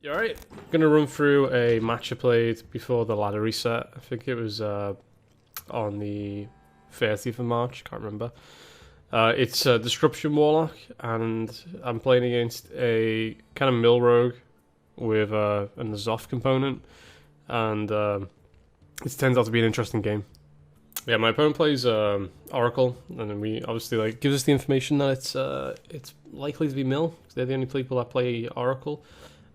You alright? I'm gonna run through a match I played before the ladder reset. I think it was on the 30th of March, can't remember. It's a Disruption Warlock, and I'm playing against a kind of mill rogue with a Zoff component, and it turns out to be an interesting game. Yeah, my opponent plays Oracle, and then we obviously gives us the information that it's likely to be mill, because they're the only people that play Oracle.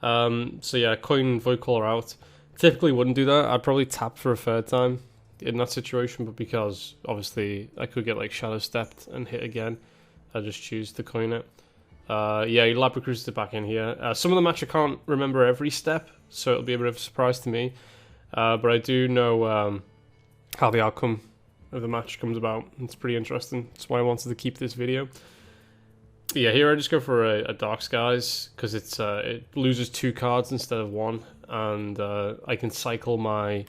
So yeah, coin Void Caller out. Typically wouldn't do that. I'd probably tap for a third time in that situation, but because obviously I could get Shadow Stepped and hit again, I just choose to coin it. Yeah, you Lab Recruits it back in here. Some of the match I can't remember every step, so it'll be a bit of a surprise to me. But I do know how the outcome of the match comes about. It's pretty interesting. That's why I wanted to keep this video. Yeah, here I just go for a Dark Skies, because it loses 2 cards instead of 1, and I can cycle my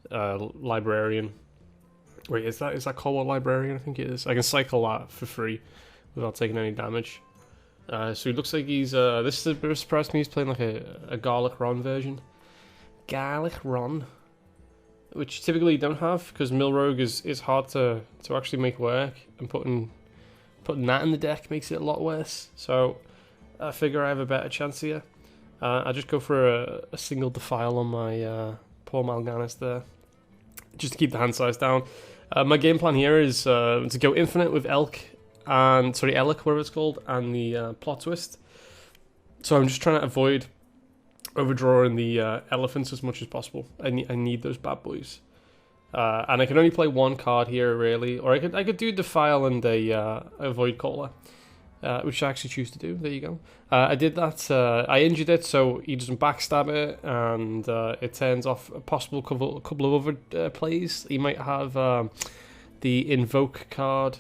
Librarian. Wait, is that called what Librarian? I think it is. I can cycle that for free without taking any damage. So he looks like he's this is a bit of a surprise to me. He's playing a Garlic Ron version. Garlic Ron, which typically you don't have, because Mill Rogue is hard to actually make work, and putting that in the deck makes it a lot worse. So I figure I have a better chance here. I just go for a single Defile on my poor Mal'Ganis there, just to keep the hand size down. My game plan here is to go infinite with Elk, whatever it's called, and the Plot Twist. So I'm just trying to avoid overdrawing the elephants as much as possible. I need those bad boys. And I can only play 1 card here, really. Or I could do Defile and a Void Caller, which I actually choose to do. There you go. I did that. I injured it, so he doesn't backstab it, and it turns off a possible couple of other plays. He might have the Invoke card.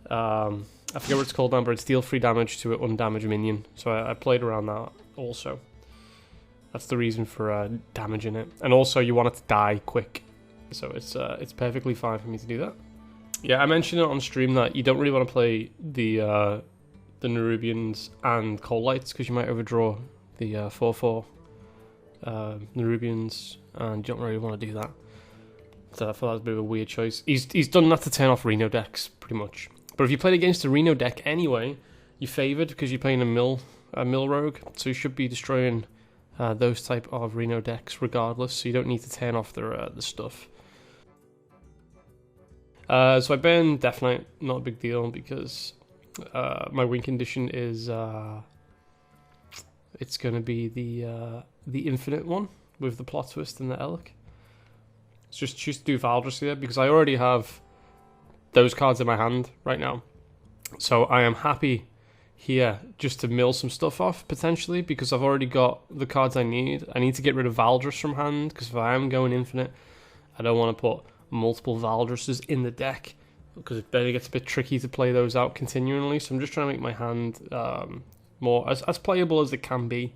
I forget what it's called now, but it's deal 3 damage to an undamaged minion. So I played around that also. That's the reason for damaging it. And also, you want it to die quick. So it's perfectly fine for me to do that. Yeah, I mentioned it on stream that you don't really want to play the Nerubians and Cold Lights, because you might overdraw the 4/4 Nerubians, and you don't really want to do that. So I thought that was a bit of a weird choice. He's done that to turn off Reno decks, pretty much. But if you played against a Reno deck anyway, you're favoured because you're playing a mill rogue, so you should be destroying those type of Reno decks regardless, so you don't need to turn off the stuff. So I burn Death Knight, not a big deal, because my win condition is it's going to be the infinite one with the Plot Twist and the Elk. Let's just choose to do Valdris here, because I already have those cards in my hand right now. So I am happy here just to mill some stuff off, potentially, because I've already got the cards I need. I need to get rid of Valdris from hand, because if I am going infinite, I don't want to put multiple Valdrises in the deck, because then it gets a bit tricky to play those out continually. So I'm just trying to make my hand more as playable as it can be.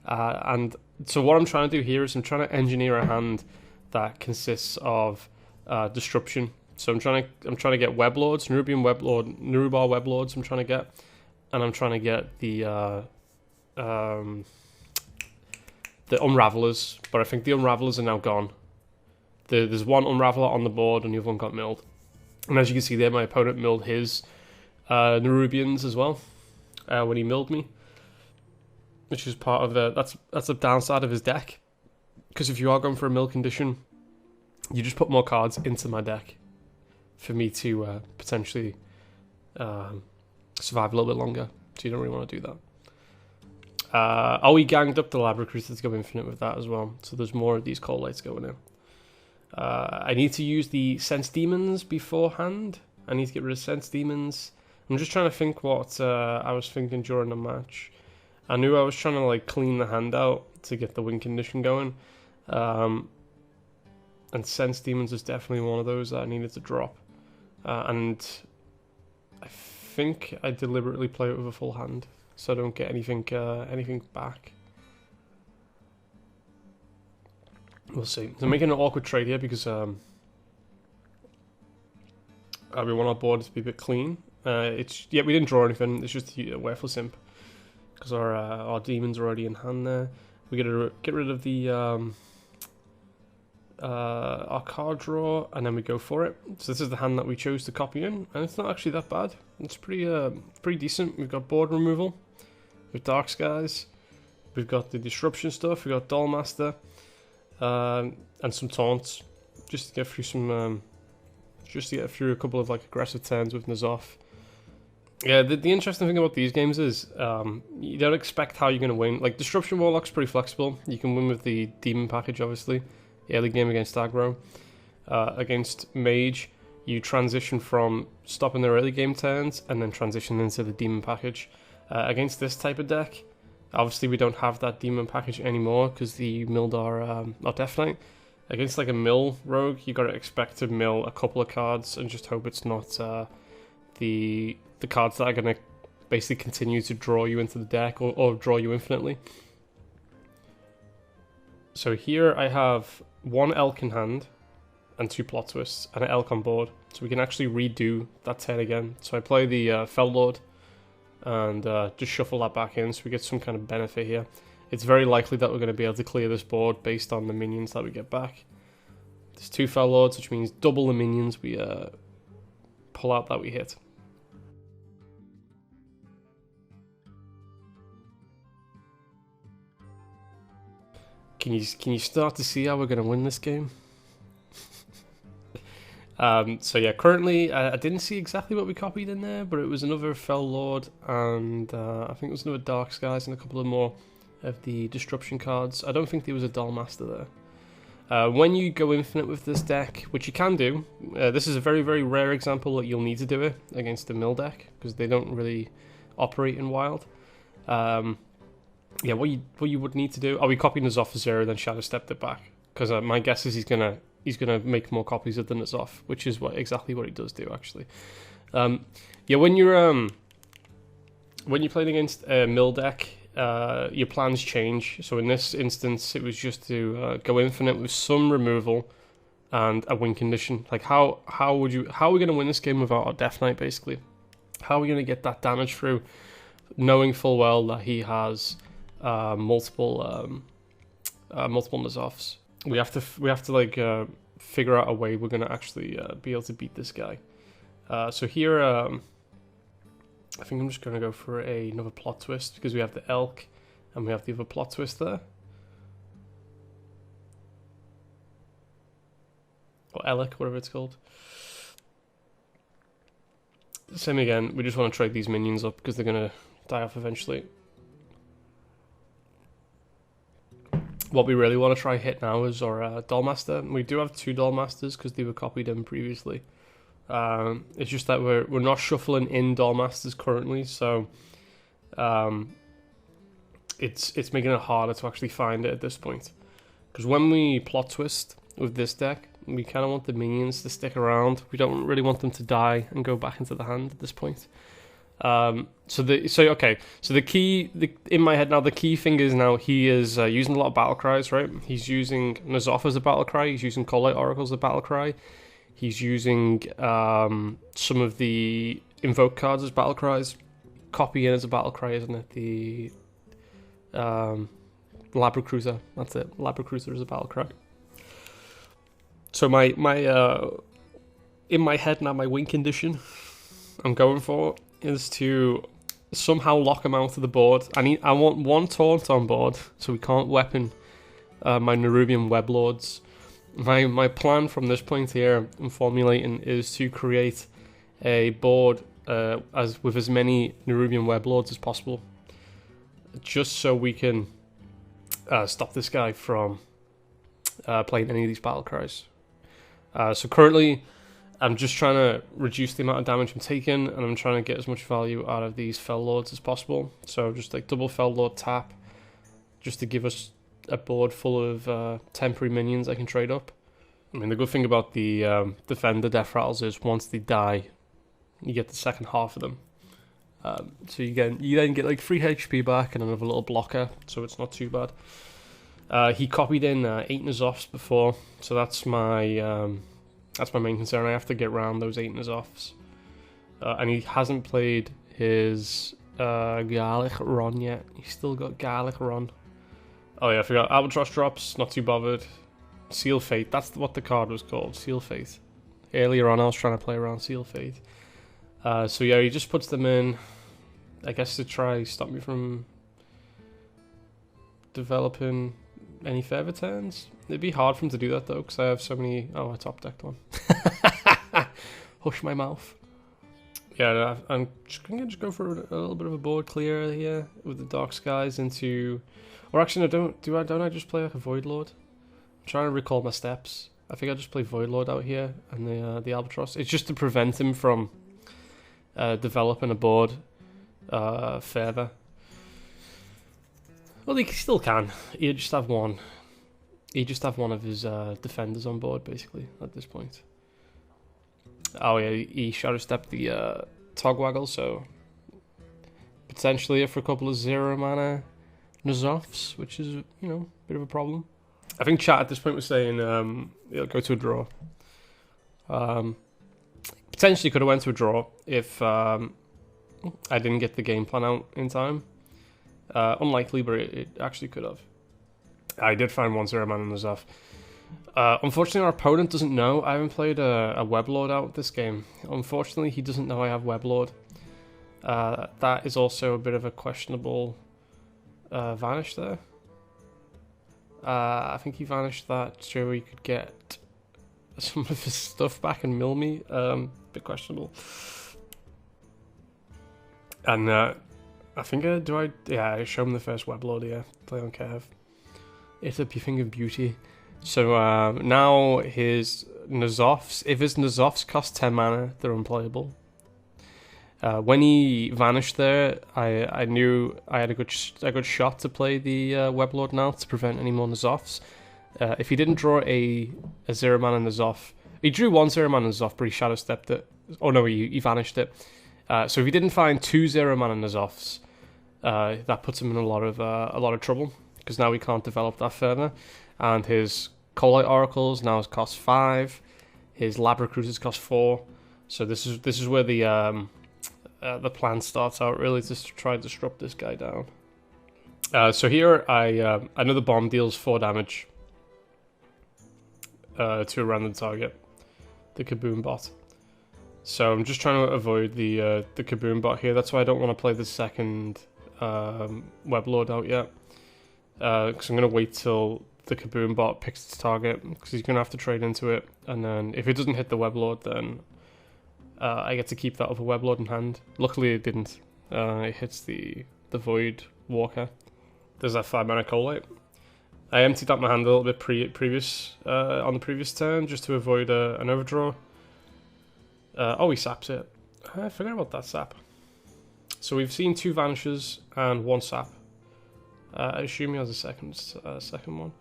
And so what I'm trying to do here is I'm trying to engineer a hand that consists of disruption. So I'm trying to get Weblords, Nerubian Weblord, Nerubar Weblords. I'm trying to get, and I'm trying to get the Unravelers, but I think the Unravelers are now gone. There's one Unraveler on the board, and the other one got milled. And as you can see there, my opponent milled his Nerubians as well when he milled me, which is part of that's the downside of his deck. Because if you are going for a mill condition, you just put more cards into my deck for me to potentially survive a little bit longer. So you don't really want to do that. We ganged up the Lab Recruiter to go infinite with that as well. So there's more of these Cold Lights going in. I need to use the Sense Demons beforehand. I need to get rid of Sense Demons. I'm just trying to think what I was thinking during the match. I knew I was trying to clean the hand out to get the win condition going. And Sense Demons is definitely one of those that I needed to drop. And I think I deliberately play it with a full hand, so I don't get anything back. We'll see. So I'm making an awkward trade here because we want our board to be a bit clean. We didn't draw anything. It's just a Worthless Imp, because our demons are already in hand there. We get rid of the our card draw, and then we go for it. So this is the hand that we chose to copy in, and it's not actually that bad. It's pretty decent. We've got board removal, we've Dark Skies, we've got the disruption stuff, we've got Dollmaster, and some taunts, just to get through some, just to get through a couple of like aggressive turns with N'Zoth. Yeah, the interesting thing about these games is you don't expect how you're going to win. Like, Disruption Warlock's pretty flexible. You can win with the Demon package, obviously. Early game against aggro. Against Mage, you transition from stopping their early game turns and then transition into the Demon package. Against this type of deck, obviously we don't have that Demon package anymore because the milled are Death Knight. Against like a mill rogue, you got to expect to mill a couple of cards and just hope it's not the cards that are going to basically continue to draw you into the deck or draw you infinitely. So here I have one Elk in hand and two Plot Twists and an Elk on board. So we can actually redo that turn again. So I play the Fellowlord and just shuffle that back in so we get some kind of benefit here. It's very likely that we're going to be able to clear this board based on the minions that we get back. There's two Fellowlords, which means double the minions we pull out that we hit. Can you start to see how we're going to win this game? So yeah, currently I didn't see exactly what we copied in there, but it was another Fellowlord and I think it was another Dark Skies and a couple of more of the Disruption cards. I don't think there was a Dollmaster there. When you go infinite with this deck, which you can do, this is a very, very rare example that you'll need to do it against the mill deck because they don't really operate in wild. Yeah, what you would need to do... Oh, we copied N'Zoth for 0, then Shadow stepped it back. Because my guess is he's gonna make more copies of the N'Zoth, which is exactly what he does do, actually. Yeah, when you're playing against a mill deck, your plans change. So in this instance, it was just to go infinite with some removal and a win condition. Like, how are we going to win this game without our Death Knight, basically? How are we going to get that damage through, knowing full well that he has... multiple N'Zoths. We have to like figure out a way we're gonna actually be able to beat this guy. So here, I think I'm just gonna go for another Plot Twist because we have the Elk and we have the other Plot Twist there. Or Elk, whatever it's called. Same again. We just want to trade these minions up because they're gonna die off eventually. What we really want to try hit now is our Dollmaster. We do have two Dollmasters because they were copied in previously. It's just that we're not shuffling in Dollmasters currently, so it's making it harder to actually find it at this point. Because when we Plot Twist with this deck, we kind of want the minions to stick around. We don't really want them to die and go back into the hand at this point. So the key in my head now, the key thing is now he is using a lot of battle cries, right? He's using N'Zoth as a battle cry, he's using Cold Light Oracle as a battle cry, he's using some of the invoke cards as battle cries. Copy in as a battle cry, isn't it? The Lab Recruiter, that's it. Lab Recruiter is a battle cry. So my in my head now, my win condition I'm going for is to somehow lock him out of the board. I want one taunt on board, so we can't weapon my Nerubian Weblords. My plan from this point here, I'm formulating, is to create a board with as many Nerubian Weblords as possible, just so we can stop this guy from playing any of these battle cries. So currently, I'm just trying to reduce the amount of damage I'm taking, and I'm trying to get as much value out of these Fellowlords as possible. So just like double Fellowlord tap, just to give us a board full of temporary minions I can trade up. I mean, the good thing about the Defender Death Rattles is once they die, you get the second half of them. So you then get like 3 HP back and another little blocker, so it's not too bad. He copied in 8 N'Zoths before, so that's my main concern. I have to get around those 8 N'Zoths. And he hasn't played his Garlic Ron yet. He's still got Garlic Ron. Oh yeah, I forgot. Albatross drops, not too bothered. Seal Fate, that's what the card was called, Seal Fate. Earlier on I was trying to play around Seal Fate. So yeah, he just puts them in, I guess to try stop me from developing any further turns. It'd be hard for him to do that though, because I have so many... Oh, I top decked one. Hush my mouth. Yeah, I'm just going to go for a little bit of a board clear here with the Dark Skies into... Or actually, no, don't I just play like a Void Lord? I'm trying to recall my steps. I think I just play Void Lord out here and the Albatross. It's just to prevent him from developing a board further. Well, he still can. He'd just have one. He'd just have one of his defenders on board, basically, at this point. Oh yeah, he Shadow Stepped the Togwaggle, so potentially for a couple of 0 mana N'Zoths, which is, you know, a bit of a problem. I think chat at this point was saying it'll go to a draw. Potentially could have went to a draw if I didn't get the game plan out in time. Unlikely, but it actually could have. I did find 1 0 mana N'Zoth. Unfortunately, our opponent doesn't know. I haven't played a Weblord out this game. Unfortunately, he doesn't know I have Weblord. That is also a bit of a questionable vanish there. I think he vanished that so he could get some of his stuff back and mill me. Bit questionable. And I think I show him the first Weblord here. Play on Curve. It's a thing of beauty. So now his N'Zoths, if his N'Zoths cost 10 mana, they're unplayable. When he vanished there, I knew I had a good shot to play the Weblord now to prevent any more N'Zoths. If he didn't draw a 0 mana N'Zoth, he drew 1 0 mana N'Zoth, but he Shadow Stepped it. Oh no, he vanished it. So if he didn't find 2 0 mana N'Zoths, that puts him in a lot of trouble, because now we can't develop that further. And his Colite Oracles now cost 5. His Lab Recruiters cost 4. So this is where the plan starts out, really, just to try and disrupt this guy down. So here I know the bomb deals 4 damage to a random target, the Kaboom bot. So I'm just trying to avoid the Kaboom bot here. That's why I don't want to play the second Weblord out yet, because I'm going to wait till the Kaboom bot picks its target, because he's going to have to trade into it, and then if it doesn't hit the Weblord, then I get to keep that other Weblord in hand. Luckily it didn't. It hits the Void Walker. There's that 5 mana Colite. I emptied out my hand a little bit previous on the previous turn, just to avoid an overdraw. Oh, he saps it. I forgot about that sap. So we've seen 2 vanishes and 1 sap. I assume he has a second one.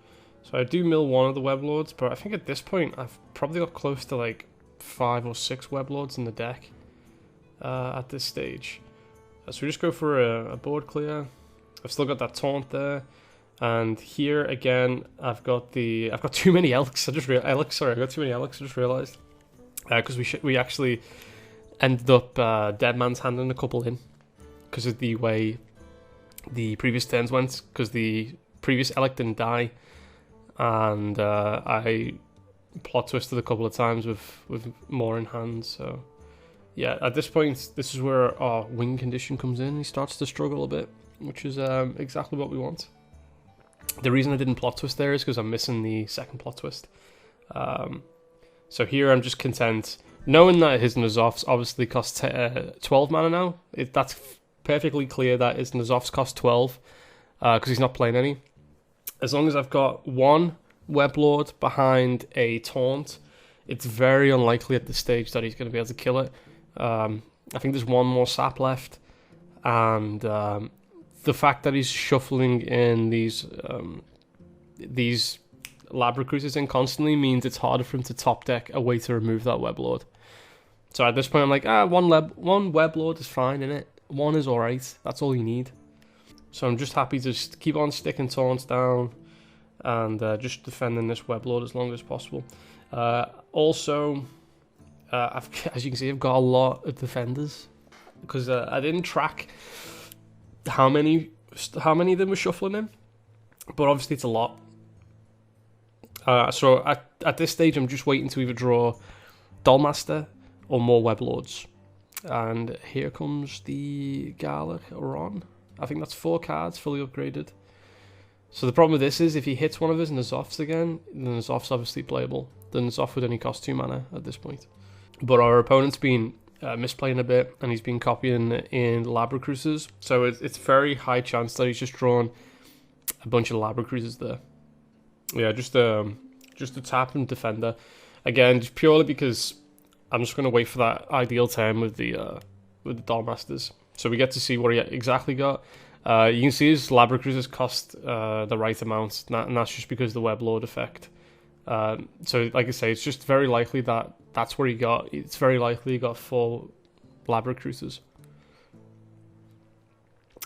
So I do mill 1 of the Weblords, but I think at this point I've probably got close to like 5 or 6 Weblords in the deck at this stage. So we just go for a board clear. I've still got that taunt there, and here again I've got too many Elks. I got too many Elks. I just realised because we actually ended up Dead Man's handing a couple in because of the way the previous turns went. Because the previous Elk didn't die, and I plot twisted a couple of times with more in hand. So yeah, at this point, this is where our wing condition comes in. He starts to struggle a bit, which is exactly what we want. The reason I didn't plot twist there is because I'm missing the second plot twist. So here I'm just content, knowing that his N'Zoths obviously cost 12 mana now. That's perfectly clear that his N'Zoths cost 12 because he's not playing any. As long as I've got 1 Weblord behind a taunt, it's very unlikely at this stage that he's going to be able to kill it. I think there's 1 more sap left, and the fact that he's shuffling in these Lab Recruiters in constantly means it's harder for him to top deck a way to remove that Weblord. So at this point I'm like, one Weblord is fine, innit? 1 is alright, that's all you need. So I'm just happy to just keep on sticking taunts down and just defending this Weblord as long as possible. Also, as you can see, I've got a lot of defenders because I didn't track how many of them were shuffling in. but obviously it's a lot. So at this stage, I'm just waiting to either draw Dollmaster or more Weblords. And here comes the Garlic Ron. I think that's 4 cards fully upgraded. So the problem with this is if he hits one of us and N'Zoth's again, then N'Zoth's obviously playable. The N'Zoth would only cost 2 mana at this point. But our opponent's been misplaying a bit, and he's been copying in Lab Recruiters. So it's very high chance that he's just drawn a bunch of Lab Recruiters there. Yeah, just a tap and defender. Again, just purely because I'm just going to wait for that ideal turn with the Dollmasters. So we get to see what he exactly got. You can see his Lab Recruiters cost the right amount, and that's just because of the Weblord effect. So like I say, it's just very likely that that's where he got. It's very likely he got 4 Lab Recruiters.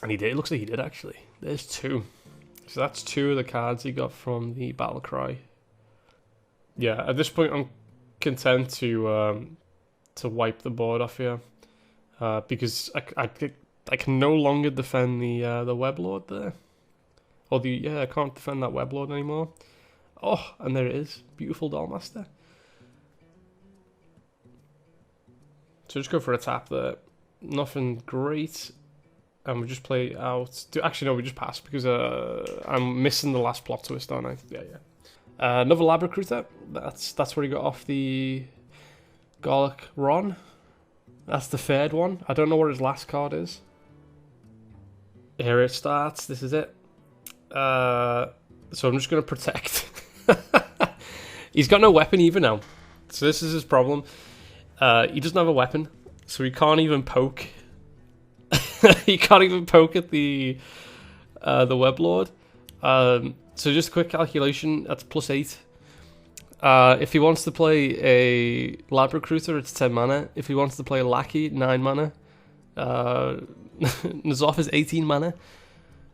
And he did. It looks like he did, actually. There's 2. So that's 2 of the cards he got from the Battle Cry. Yeah, at this point I'm content to wipe the board off here. Because I can no longer defend the Weblord there. Or I can't defend that Weblord anymore. Oh, and there it is. Beautiful Dollmaster. So just go for a tap there. Nothing great. And we just play out. Actually, no, we just pass because I'm missing the last plot twist, aren't I? Yeah. Another Lab Recruiter. That's where he got off the Garlic Ron. That's the 3rd one. I don't know what his last card is. Here it starts. This is it. So I'm just going to protect. He's got no weapon either now. So this is his problem. He doesn't have a weapon. So he can't even poke. He can't even poke at the Weblord. So just a quick calculation. That's +8. If he wants to play a Lab Recruiter, it's 10 mana. If he wants to play a Lackey, 9 mana. N'Zoth is 18 mana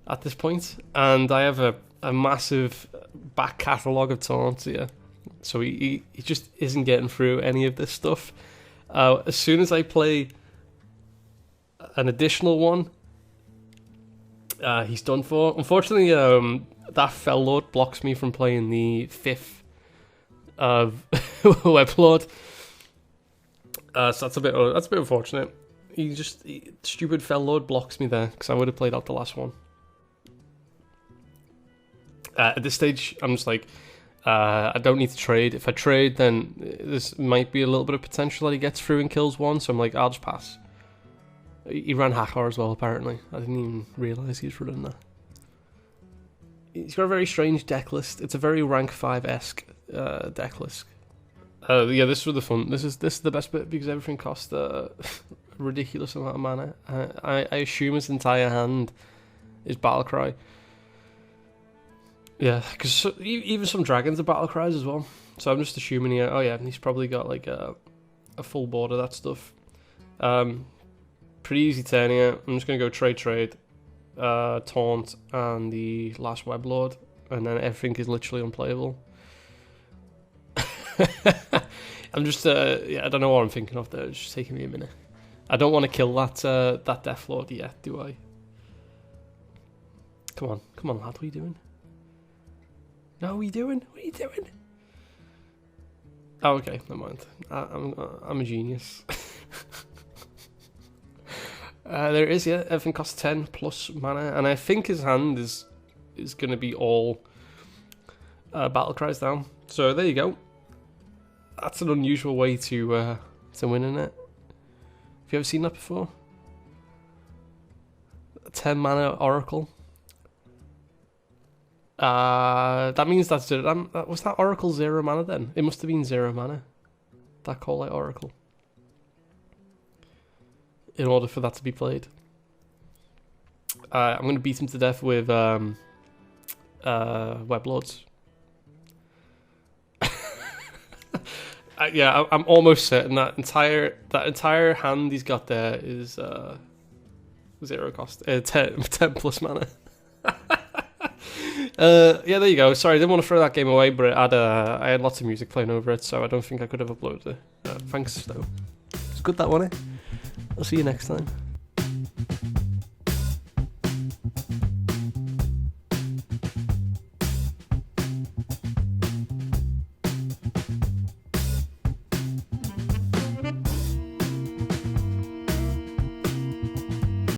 at this point. And I have a massive back catalogue of taunts here. So he just isn't getting through any of this stuff. As soon as I play an additional one, he's done for. Unfortunately, that Fell Lord blocks me from playing the 5th Weblord. So that's a bit unfortunate. Stupid Fell Lord blocks me there because I would have played out the last one. At this stage, I'm just like, I don't need to trade. If I trade, then this might be a little bit of potential that he gets through and kills one. So I'm like, I'll just pass. He ran Hakar as well, apparently. I didn't even realise he was running that. He's got a very strange deck list. It's a very rank 5-esque deck list. Yeah, this was the fun. This is the best bit because everything costs a ridiculous amount of mana. I assume his entire hand is Battle Cry. Yeah, because even some dragons are Battle Cries as well. So I'm just assuming here. Oh yeah, he's probably got like a full board of that stuff. Pretty easy turn here. I'm just gonna go trade, taunt, and the last Weblord, and then everything is literally unplayable. I'm just I don't know what I'm thinking of there. It's just taking me a minute. I don't want to kill that Death Lord yet, do I? Come on, lad. What are you doing? No, what are you doing? What are you doing? Oh, okay, never mind. I'm a genius. There it is, yeah. Everything costs 10 plus mana, and I think his hand is going to be all Battle Cries down. So there you go. That's an unusual way to win, isn't it? Have you ever seen that before? A 10 mana Oracle. That means that's was that Oracle 0 mana then? It must have been 0 mana. That Call Out Oracle. In order for that to be played. I'm going to beat him to death with Weblords. Yeah, I'm almost certain that entire hand he's got there is 0 cost. 10 plus mana. Yeah, there you go. Sorry, I didn't want to throw that game away, but I had lots of music playing over it, so I don't think I could have uploaded it. Thanks, though. It's good, that one, eh? I'll see you next time.